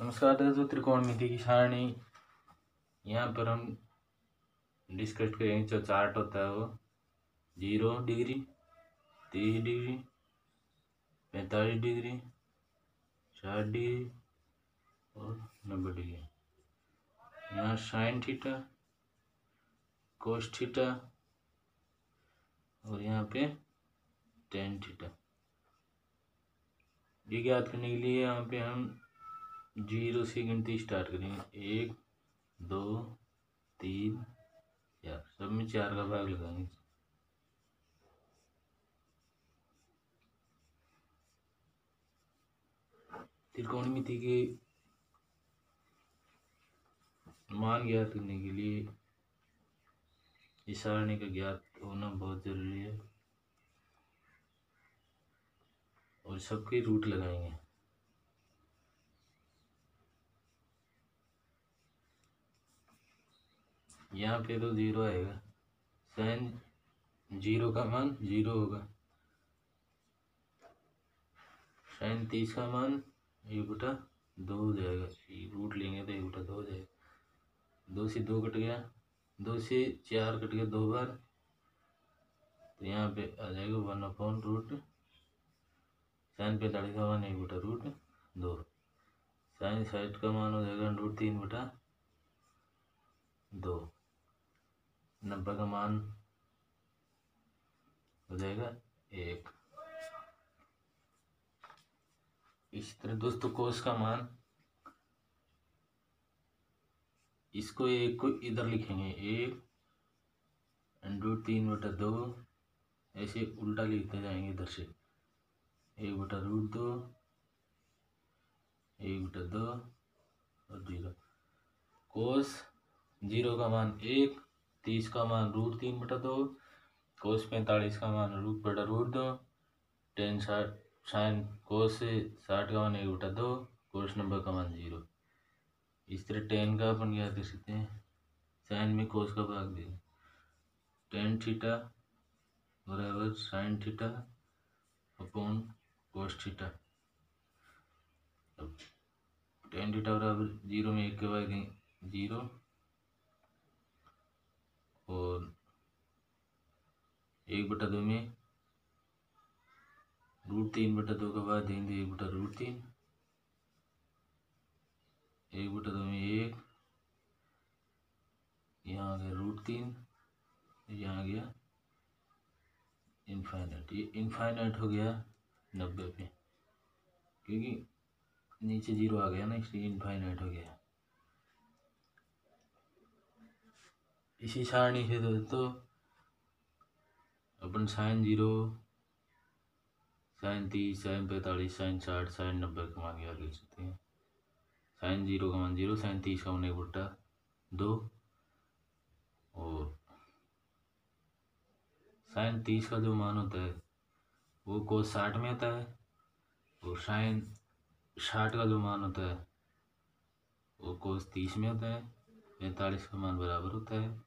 नमस्कार दोस्तों, त्रिकोणमिति की सारणी यहाँ पर हम डिस्कस करेंगे। जो चार्ट होता है वो 0 डिग्री, 30 डिग्री, 45 डिग्री, 60 डिग्री और 90 डिग्री। यहाँ साइन थीटा, कोस थीटा और यहाँ पे टेन थीटा। ये ज्ञात करने के लिए यहाँ पे हम 0 से गिनती स्टार्ट करेंगे। 1 2 3 4, सब में 4 का भाग लगाएंगे। त्रिकोणमिति के मान ज्ञात करने के लिए इस सारणी का ज्ञात होना बहुत जरूरी है और सबके रूट लगाएंगे। यहाँ पे तो 0 आएगा, साइन 0 का मान 0 होगा। साइन 30 का मान 1/2 हो जाएगा। रूट लेंगे तो 1/2 हो जाएगा। 2 से 2 कट गया, 2 से 4 कट गया 2 बार, तो यहाँ पे आ जाएगा 1/√। साइन 45 का मान 1/√2। साइन 60 का मान हो जाएगा √3/2। 90 का मान हो जाएगा 1। इसी तरह दोस्तों कोस का मान, इसको 1 को इधर लिखेंगे 1√3/2, ऐसे उल्टा लिखते जाएंगे इधर से 1/√2, 1/2 और 0। कोस 0 का मान 1, 30 का मान √3/2, कोस 45 का मान √2, टेन साइन कोस 60 का मान 1/2, कोस 90 का मान 0। इस तरह टेन का अपन क्या कर सकते हैं, साइन में कोस का भाग देंगे। टेन थीटा बराबर sine theta upon cos theta. अब टेन थीटा बराबर 0 में 1 के भाग देंगे 0 और 1/2 में √3/2 का भाग देंगे 1/√3। 1/2 में 1, यहाँ आ गया √3, यहाँ आ गया इनफाइनाइट। ये इनफाइनाइट हो गया 90 पे, क्योंकि नीचे 0 आ गया ना, इसलिए इनफाइनाइट हो गया। इसी सारणी से दोस्तों अपन sine 0, sine 30, sine 45, sine 60, sine 90 का मान ज्ञात कर सकते हैं। साइन 0 का मान 0, साइन 30 का मान 1/2 और साइन 30 का जो मान होता है वो कोस 60 में आता है, और साइन 60 का जो मान होता है वो कोस 30 में होता है। 45 का मान बराबर होता है।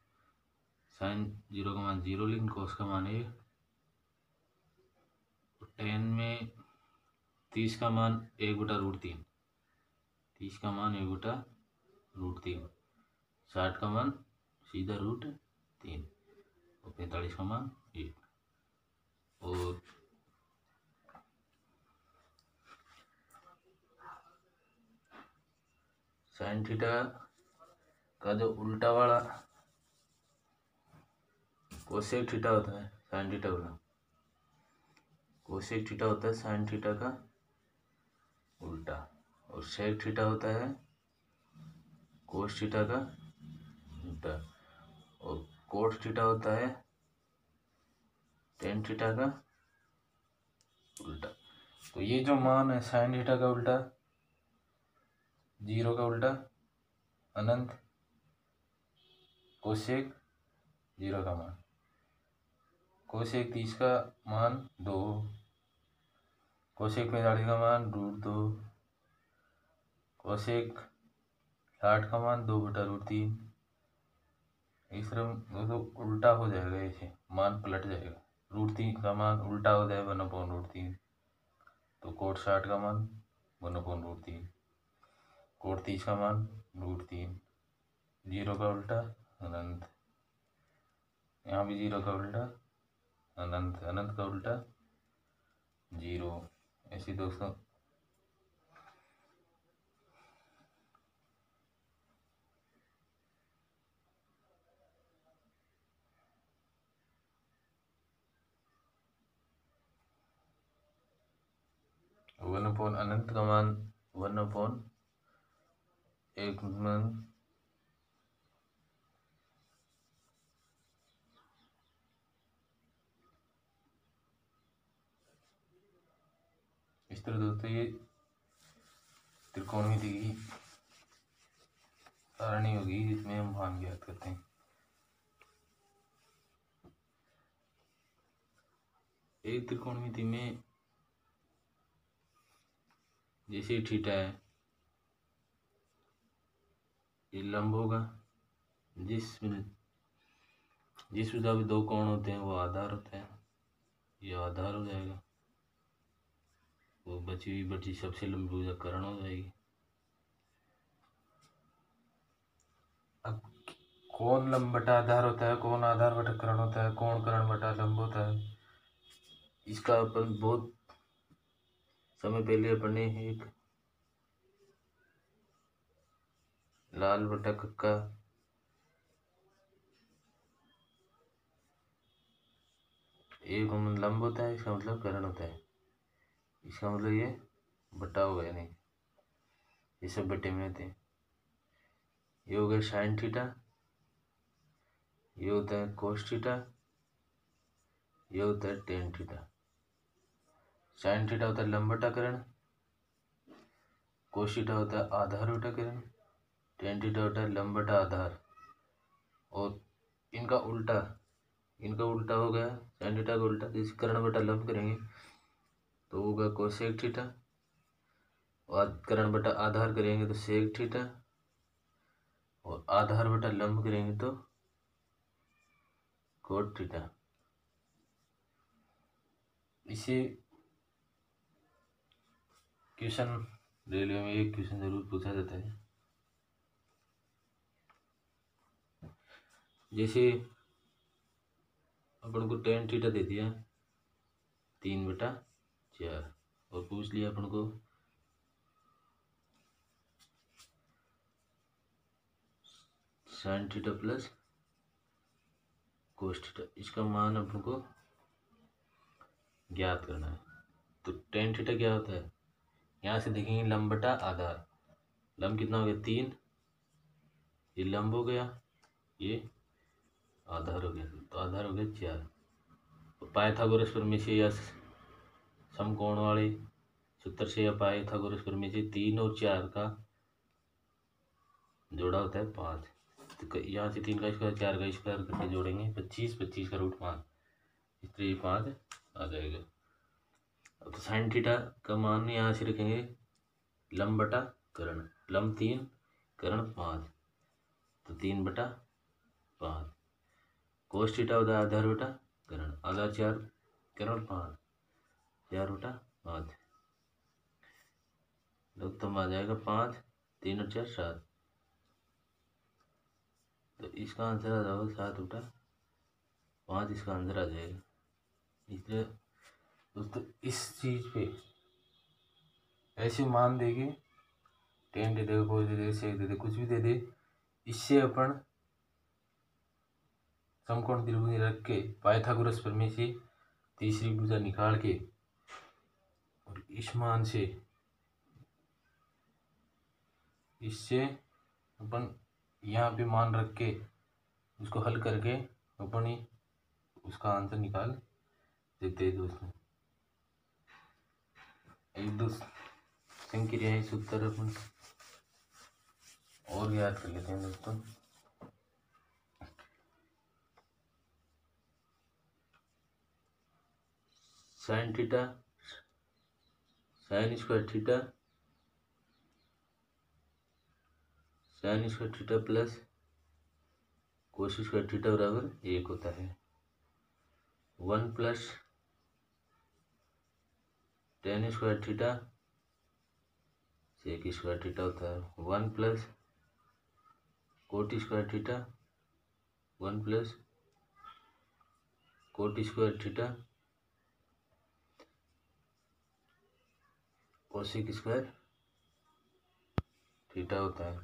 साइन 0 का मान 0, लेकिन कोस का मान 1। टेन में 30 का मान 1/√3, 30 का मान 1/√3, 60 का मान सीधा √3 और 45 का मान 1। और साइन थीटा का जो उल्टा वाला कोसेक थीटा होता है, साइन थीटा वाला कोसेक थीटा होता है साइन थीटा का उल्टा, और सेक थीटा होता है कोस थीटा का उल्टा, और कोट थीटा होता है टेन थीटा का उल्टा। तो ये जो मान है साइन थीटा का उल्टा, 0 का उल्टा अनंत, कोसेक 0 का मान, कोसेक 30 का मान 2, कोसेक 45 का मान √2, कोसेक 60 का मान 2/√3। इस तरह तो उल्टा हो जाएगा, ऐसे मान पलट जाएगा। √3 का मान उल्टा हो जाए 1/√3, तो कोट 60 का मान 1/√3। कोट 30 का मान √3, 0 का उल्टा अनंत, यहाँ भी 0 का उल्टा अनंत, अनंत का उल्टा 0। ऐसे दोस्तों वन अपॉन अनंत का मान 1/1 मान इस तरह दोस्तों ये त्रिकोणमिति की सारणी होगी जिसमें हम मान ज्ञात करते हैं। एक त्रिकोणमिति में जैसे थीटा है, ये लंब होगा, जिस विधा में दो कोण होते हैं वो आधार होता है, ये आधार हो जाएगा, वो बची हुई सबसे लंबी भुजा कर्ण हो जाएगी। अब कौन लंब बटा आधार होता है, कौन आधार बटा कर्ण होता है, कौन कर्ण बटा लंब होता है, इसका अपन बहुत समय पहले अपने एक लाल बटा कक्का एक लंब होता है, इसका मतलब कर्ण होता है, इसका मतलब ये बटा हो गया, नहीं ये सब बटे में होते हैं। ये हो गया साइन थीटा, ये होता है कोस थीटा, ये होता है टेन थीटा। साइन थीटा होता है लंब बटा कर्ण, कोस थीटा होता है आधार बटा कर्ण, टेन थीटा होता है लंब बटा आधार, और इनका उल्टा हो गया साइन थीटा का उल्टा, जैसे कर्ण बटा लंब करेंगे तो होगा कोसेक थीटा, और कर्ण बटा आधार करेंगे तो सेक थीटा, और आधार बटा लंब करेंगे तो कोट थीटा। इसे क्वेश्चन रेलवे में एक क्वेश्चन जरूर पूछा जाता है, जैसे अपन को टेन थीटा दे दिया 3/4 और पूछ लिया अपन को sine theta plus cos theta, इसका मान अपन को ज्ञात करना है। तो टेन थीटा क्या होता है, यहाँ से देखेंगे लंब बटा आधार, लंब कितना हो गया 3, ये लंब हो गया, ये आधार हो गया, तो आधार हो गया 4। तो पाइथागोरस प्रमेय से या समकोण वाले सूत्र से या पाइथागोरस प्रमेय से 3 और 4 का जोड़ा होता है 5। तो यहाँ से 3 का स्क्वायर 4 का स्क्वायर करके जोड़ेंगे 25, 25 का √5, इस तरह ये 5 आ जाएगा। अब तो साइन थीटा का मान यहाँ से रखेंगे लंब बटा कर्ण, लंब 3 कर्ण 5, तो 3/5। कोस थीटा होता है आधार बटा कर्ण, आधार 4 कर्ण 5, 4/5, लघुत्तम आ जाएगा 5, 3 और 4 7, तो इसका आंसर आ जाएगा 7/5, इसका आंसर आ जाएगा। इसलिए दोस्तों इस चीज पे ऐसे मान देंगे, टेन दे दे, कोई दे दे, सेक दे दे, कुछ भी दे दे, इससे अपन समकोण त्रिभुज रख के पाइथागोरस प्रमेय से तीसरी भुजा निकाल के और इस मान से इससे अपन यहाँ पे मान रख के उसको हल करके अपन ही उसका आंसर निकाल देते हैं दोस्तों। एक दो संक्रियाएं सूत्र अपन और याद कर लेते हैं दोस्तों। Sine theta sine square theta plus cos square theta बराबर 1 होता है। 1 plus tan square theta sec square theta होता है 1 plus cot square theta 1 plus cot square theta cosec square theta होता है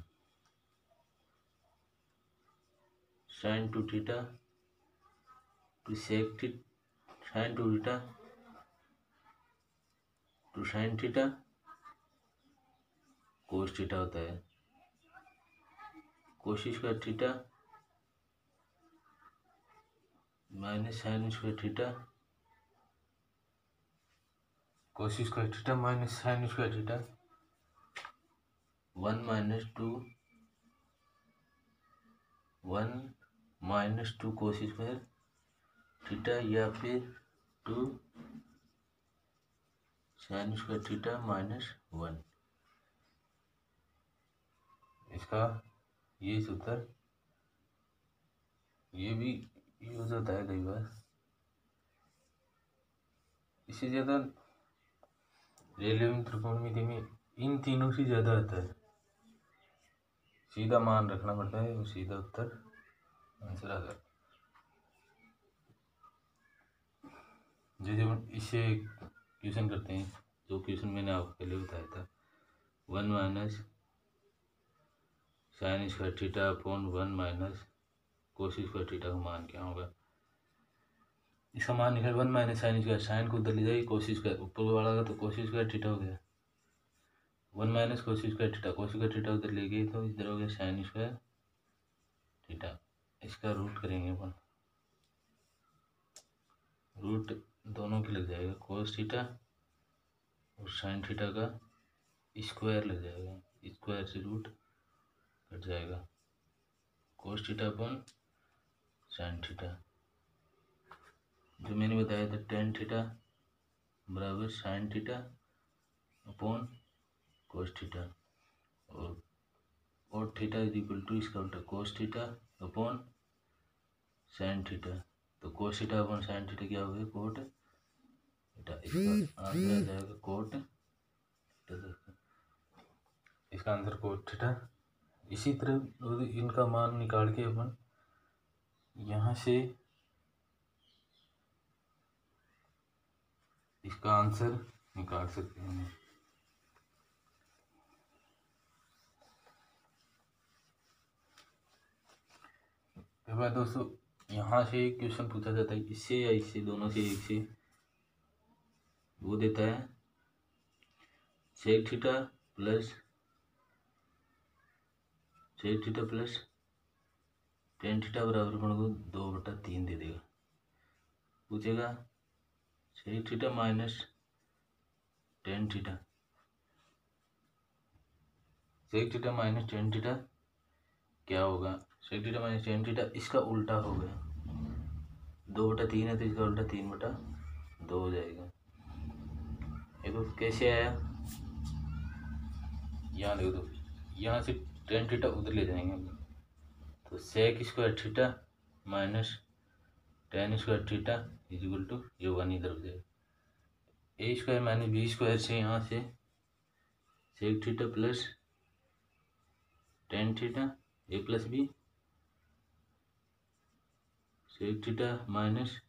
sine two theta two sec sine two theta two sine theta cos theta होता है cos square theta minus sine square theta cos square theta minus sine square theta 1 minus two कोस square theta या फिर 2 sign square theta minus 1। इसका ये सूत्र ये भी use होता है कई बार। इससे ज़्यादा रेलवे में त्रिकोणमिति में इन तीनों से ज़्यादा आता है। सीधा मान रखना पड़ता है और सीधा उत्तर आंसर आ जाता है। जैसे हम इससे क्वेश्चन करते हैं, जो क्वेश्चन मैंने आपको पहले बताया था 1 minus sine square theta upon 1 minus cos square theta का मान क्या होगा। इसका मान निकल 1 माइनस साइन स्क्वायर, साइन को उधर ले जाएगी कोस स्क्वायर ऊपर वाला का तो कोस स्क्वायर थीटा हो गया 1 minus cos square theta cos square theta उधर ले गई तो इधर हो गया साइन स्क्वायर थीटा। इसका रूट करेंगे अपन, रूट दोनों की लग जाएगा कोस थीटा और साइन थीटा का स्क्वायर लग जाएगा, स्क्वायर से रूट कट जाएगा कोस थीटा अपॉन साइन थीटा। जो मैंने बताया था टेन थीटा बराबर sine theta upon cos theta और थीटा इज इक्वल टू इसका उल्टा कोस थीटा अपॉन साइन थीटा। तो cos theta upon sine theta क्या हो गया कोट थीटा। इसका आंसर आ जाएगा कोट थीटा। इसका आंसर कोट थीटा। इसी तरह इनका मान निकाल के अपन यहाँ से इसका आंसर निकाल सकते हैं। तो भाई दोस्तों यहाँ से क्वेश्चन पूछा जाता है इससे या इससे, दोनों से एक से। वो देता है sec theta plus tan theta बराबर अपन को 2/3 दे देगा। पूछेगा sec theta minus tan theta, sec theta minus tan theta क्या होगा। Sec theta minus tan theta इसका उल्टा हो गया 2/3 है तो इसका उल्टा 3/2 हो जाएगा। देखो कैसे आया, यहाँ देखो तो यहाँ से टेन थीटा उधर ले जाएंगे तो sec square theta minus tan square theta is equal to ये 1 इधर हो जाएगा। A square minus B square से यहाँ से sec theta plus tan theta A plus B sec theta minus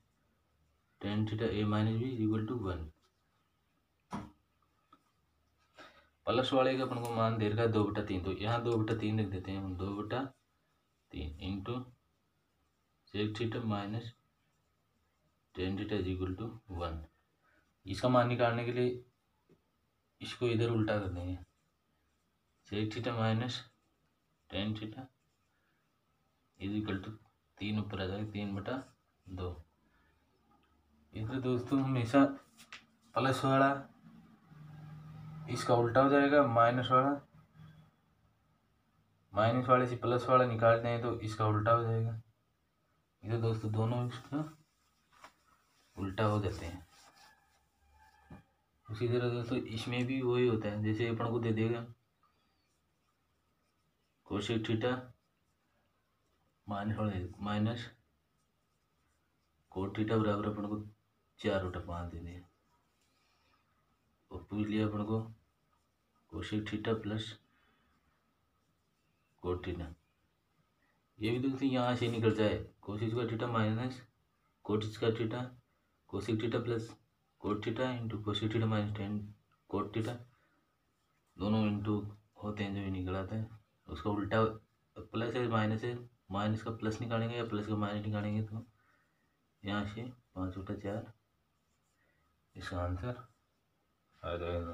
tan theta A minus B equal to 1। Plus वाले का अपन को मान दे रखा है 2/3 तो यहाँ 2/3 लिख देते हैं हम 2/3 into sec theta minus tan theta is equal to 1। इसका मान निकालने के लिए इसको इधर उल्टा कर देंगे sec theta minus tan theta is equal to 3 ऊपर आ जाएगा 3/2। इधर दोस्तों हमेशा प्लस वाला इसका उल्टा हो जाएगा, माइनस वाले से प्लस वाला निकालते हैं तो इसका उल्टा हो जाएगा। इधर दोस्तों दोनों इसका उल्टा हो जाते हैं। उसी तरह दोस्तों इसमें भी वही होता है, जैसे अपन को दे देगा cosec theta minus cot theta बराबर अपन को 4/5 दे दिया और पूछ लिया अपन को cosec theta plus cot theta. ये भी दोस्तों यहाँ से निकल जाए, cosec square theta minus cot square theta, cosec theta plus cot theta into cosec theta minus ten cot theta, दोनों इंटू होते हैं जो भी निकल आता है। उसका उल्टा प्लस है माइनस है, माइनस का प्लस निकालेंगे या प्लस का माइनस निकालेंगे तो यहाँ से 5 बटा 4 इसका आंसर आ जाएगा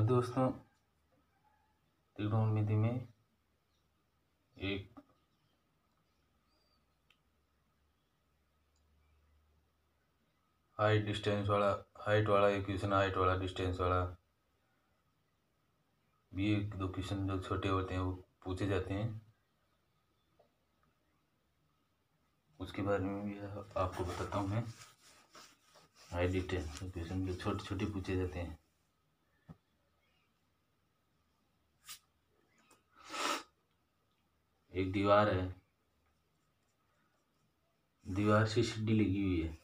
दोस्तों। त्रिकोणमिति में एक हाइट वाला इक्वेशन, हाइट वाला डिस्टेंस वाला भी एक दो क्वेश्चन जो छोटे होते हैं वो पूछे जाते हैं, उसके बारे में भी आपको बताता हूँ मैं। हाइट डिस्टेंस क्वेश्चन जो छोटे छोटे पूछे जाते हैं। एक दीवार है, दीवार से सीढ़ी लगी हुई है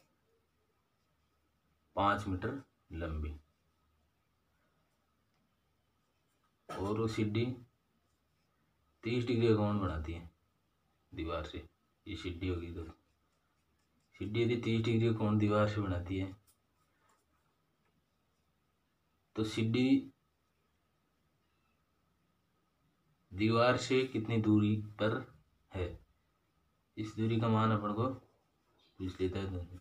5 मीटर लंबी, और वो सीढ़ी 30 डिग्री का कोण बनाती है दीवार से। ये सीढ़ी होगी तो सीढ़ी यदि 30 डिग्री का कोण दीवार से बनाती है तो सीढ़ी दीवार से कितनी दूरी पर है, इस दूरी का मान अपन को पूछ लेता है।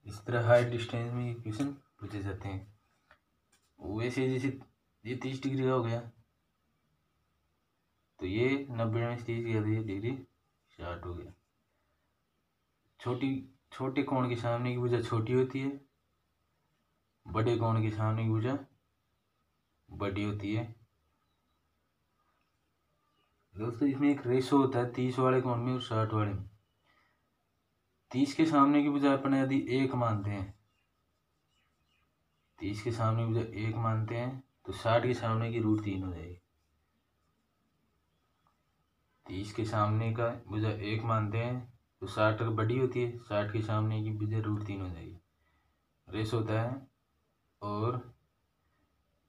इस तरह हाइट डिस्टेंस में क्वेश्चन पूछे जाते हैं। वैसे जैसे ये 30 डिग्री का हो गया तो ये 90 में 30 डिग्री 60 हो गया। छोटे कोण के सामने की भुजा छोटी होती है, बड़े कोण के सामने की भुजा बड़ी होती है। दोस्तों इसमें एक रेशो होता है 30 वाले कोण में और 60 वाले में। 30 के सामने की भुजा अपन यदि 1 मानते हैं, 30 के सामने की भुजा 1 मानते हैं तो 60 के सामने की √3 हो जाएगी। 30 के सामने का भुजा 1 मानते हैं तो 60 बड़ी होती है, 60 के सामने की भुजा √3 हो जाएगी। रेशो होता है, और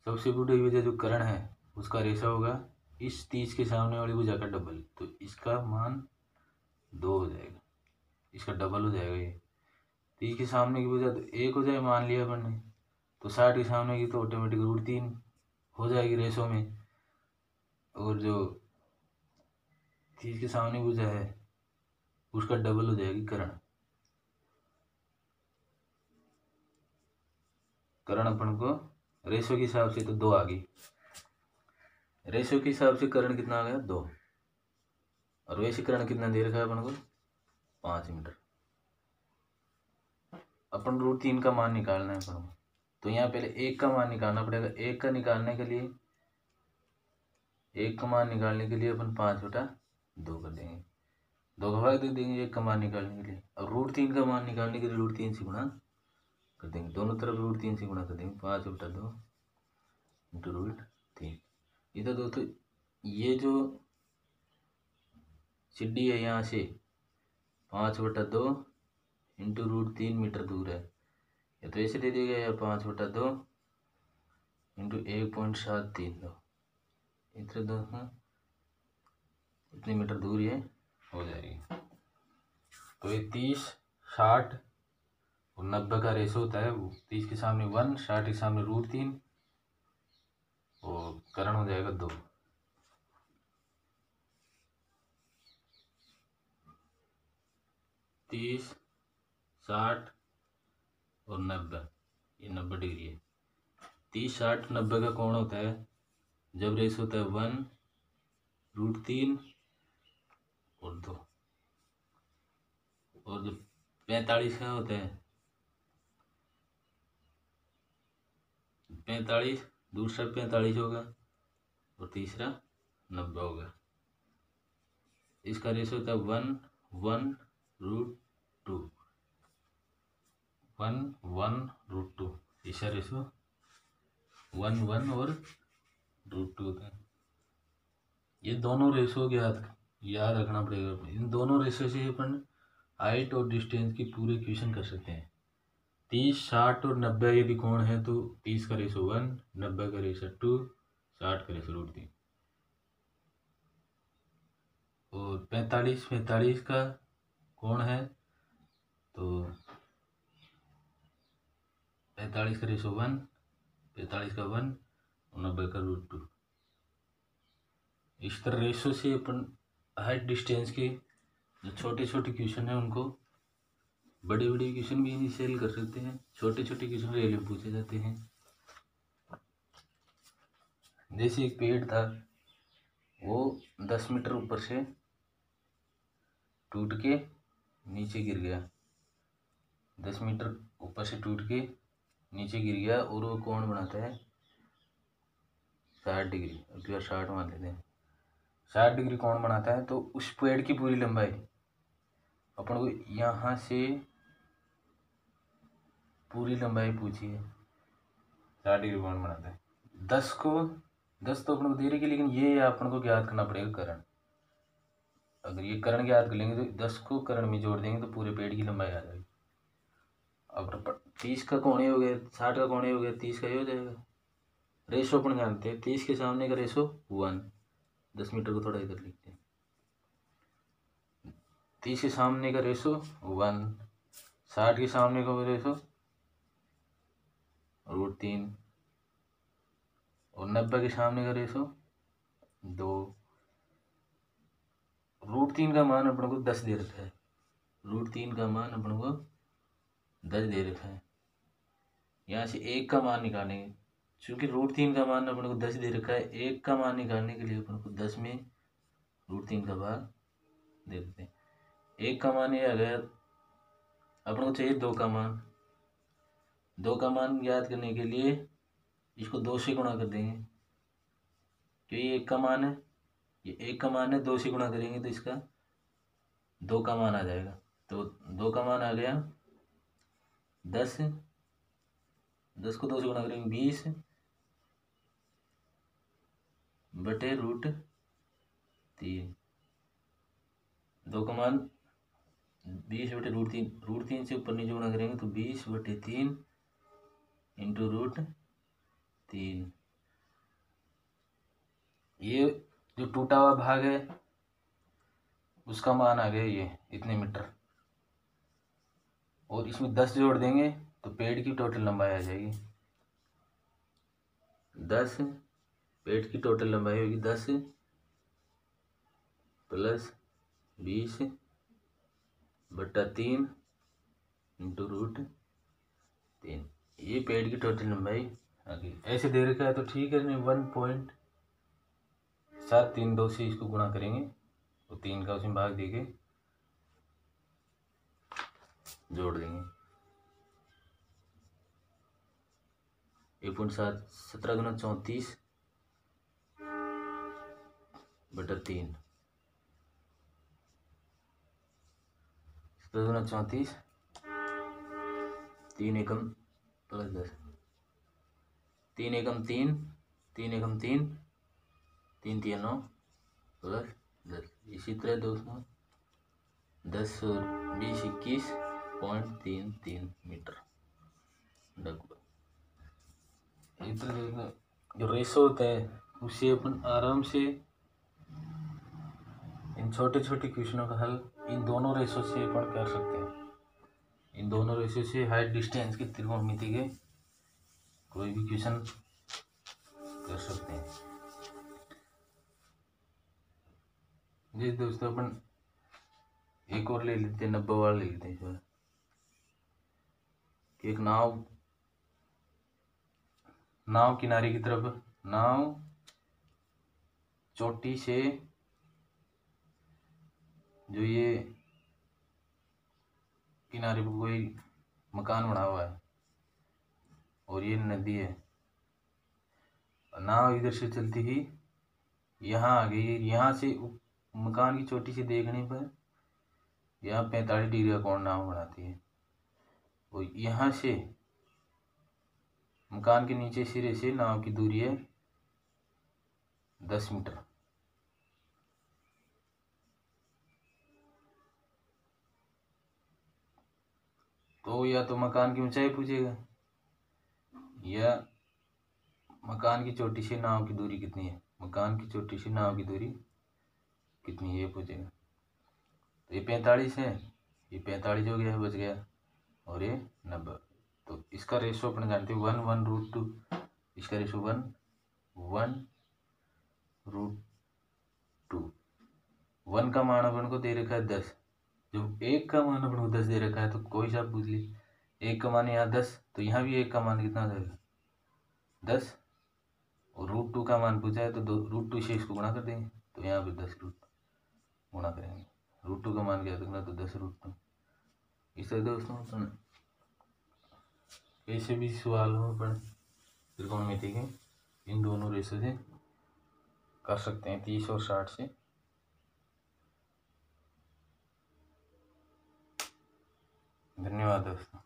सबसे बड़ी भुजा जो कर्ण है उसका रेशो होगा इस 30 के सामने वाली भुजा का डबल, तो इसका मान 2 हो जाएगा, इसका डबल हो जाएगा। ये 30 के सामने की भुजा तो 1 हो जाए मान लिया अपन ने, तो 60 के सामने की तो ऑटोमेटिक √3 हो जाएगी रेशो में, और जो 30 के सामने भुजा है उसका डबल हो जाएगी कर्ण। कर्ण अपन को रेशो के हिसाब से तो 2 आ गई, रेशो के हिसाब से कर्ण कितना आ गया 2, और वैसे कर्ण कितना दे रखा है अपन को 5 मीटर। अपन √3 का मान निकालना है अपन को, तो यहाँ पहले 1 का मान निकालना पड़ेगा। 1 का निकालने के लिए 1 का मान निकालने के लिए अपन 5 बटा 2 कर देंगे, 2 का भाग दे देंगे 1 का मान निकालने के लिए। और √3 का मान निकालने के लिए √3 से गुणा कर देंगे, दोनों तरफ √3 से गुणा कर देंगे। 5 बटा 2 इंटू √3। इधर दोस्तों ये जो सीढ़ी है यहाँ से 5 बटा 2 इंटू √3 मीटर दूर है, या तो ऐसे दे दिया या 5 बटा 2 इंटू 1.732, इतने दोस्तों इतने मीटर दूर ये हो जाएगी। तो ये 30, 60 और 90 का रेशो होता है। 30 के सामने 1, 60 के सामने √3 और कर्ण हो जाएगा 2। तीस, 60 और 90, ये 90 डिग्री है। 30, 60, 90 का कोण होता है जब रेशो होता है 1, √3 और 2, और जब 45 का होता है 45, दूसरा 45 होगा और तीसरा 90 होगा। इसका रेशो होता है 1, 1, √2, 1, 1, √2, इसका रेशो 1, 1 और √2 होता है। ये दोनों रेशो याद रखना पड़ेगा। इन दोनों रेशो से अपन हाइट और डिस्टेंस की पूरे इक्वेशन कर सकते हैं। 30, 60 और 90 यदि कोण है तो 30 का रेशो 1, 90 का रेशो 2, 60 का रेशो √3। और 45 का कोण है तो 45 का रेशो 1, 45 का 1 और 90 का √2। इस तरह रेशो से अपन हाइट डिस्टेंस के जो छोटे छोटे क्वेश्चन है उनको बड़े बड़े क्वेश्चन भी इनिशियल कर सकते हैं, छोटे छोटे क्वेश्चन रेल में पूछे जाते हैं। जैसे एक पेड़ था, वो 10 मीटर ऊपर से टूट के नीचे गिर गया, 10 मीटर ऊपर से टूट के नीचे गिर गया और वो कोण बनाता है 60 डिग्री। अब 60 मान लेते हैं, 60 डिग्री कोण बनाता है। तो उस पेड़ की पूरी लंबाई अपन को यहाँ से पूरी लंबाई पूछी है, 60 डिग्री कोण बनाता है। 10 तो अपन को दे रही है, लेकिन ये अपन को ज्ञात करना पड़ेगा करण। अगर ये करण ज्ञात कर लेंगे तो 10 को करण में जोड़ देंगे तो पूरे पेड़ की लंबाई आ जाएगी। अब 30 का कोण हो गया, 60 का कोण हो गया, 30 का ये हो जाएगा। रेशो अपन जानते हैं, 30 के सामने का रेशो 1, 10 मीटर को थोड़ा इधर लिखते हैं। 30 के सामने का रेशो 1, 60 के सामने का रेशो √3 और 90 के सामने का रेशो 2। √3 का मान अपन को 10 दे रखा है, √3 का मान अपन को 10 दे रखा है। यहाँ से 1 का मान निकालेंगे, क्योंकि √3 का मान अपन को 10 दे रखा है। 1 का मान निकालने के लिए अपन को 10 में √3 का भाग दे देते हैं। 1 का मान ये आ गया, अपन को चाहिए 2 का मान। 2 का मान याद करने के लिए इसको 2 से गुणा कर देंगे, क्योंकि ये 1 का मान है, ये 1 का मान है, 2 से गुणा करेंगे तो इसका 2 का मान आ जाएगा। तो 2 का मान आ गया 10, 10 को 2 से गुणा करेंगे 20 बटे √3। 2 का मान 20 बटे √3, √3 से ऊपर नीचे गुणा करेंगे तो 20 बटे 3 इंटू √3। ये जो टूटा हुआ भाग है उसका मान आ गया ये इतने मीटर, और इसमें 10 जोड़ देंगे तो पेड़ की टोटल लंबाई आ जाएगी 10। पेड़ की टोटल लंबाई होगी 10 प्लस 20 बटा 3 इंटू √3। ये पेड़ की टोटल लंबाई आ गई। ऐसे दे रखा है तो ठीक है, 1.732 से इसको गुणा करेंगे तो 3 का उसमें भाग देके जोड़ देंगे। 1.7 17 गुना 34 बटा 3, 17 गुना 34, 3 एकम प्लस 10, 3 एकम 3, 3 एकम 3, 3 3 9 प्लस 10। इसी तरह दोस्तों 10 और 20 21.33 मीटर। इतना जो रेशो होता है उससे अपन आराम से इन छोटे छोटे क्वेश्चनों का हल इन दोनों रेशो से अपन कर सकते हैं। इन दोनों रेशो से हाइट डिस्टेंस की त्रिकोणमिति के कोई भी क्वेश्चन कर सकते हैं। जी दोस्तों, अपन एक और ले लेते हैं, 90 वाला ले लेते हैं इस बार। एक नाव किनारे की तरफ, नाव चोटी से जो ये किनारे पर कोई मकान बना हुआ है और ये नदी है, नाव इधर से चलती ही यहाँ आ गई। यहाँ से मकान की चोटी से देखने पर यहाँ 45 डिग्री का कोण नाव बनाती है, और यहाँ से मकान के नीचे सिरे से नाव की दूरी है 10 मीटर। तो तो या तो मकान की ऊंचाई पूछेगा या मकान की चोटी से नाव की दूरी कितनी है। मकान की चोटी से नाव की दूरी कितनी है ये पूछेगा। तो ये 45 है, ये 45 हो गया, बच गया, और ये 90। तो इसका रेशो अपन जानते हैं 1/√2। इसका रेशो 1/√2। 1 का मान अपन को दे रखा है 10। जब 1 का मान अपन को 10 दे रखा है तो कोई सा पूछ ली, 1 का मान यहाँ 10, तो यहाँ भी 1 का मान कितना जाएगा 10, और √2 का मान पूछा है तो √2 से इसको गुणा कर देंगे, तो यहाँ पे 10 गुणा करेंगे। √2 का मान क्या रखना, तो 10√2। इस तरह दोस्तों अपन ऐसे भी सवाल हो अपन त्रिकोणमिति के इन दोनों रेशो से कर सकते हैं, 30 और 60 से। धन्यवाद दोस्तों।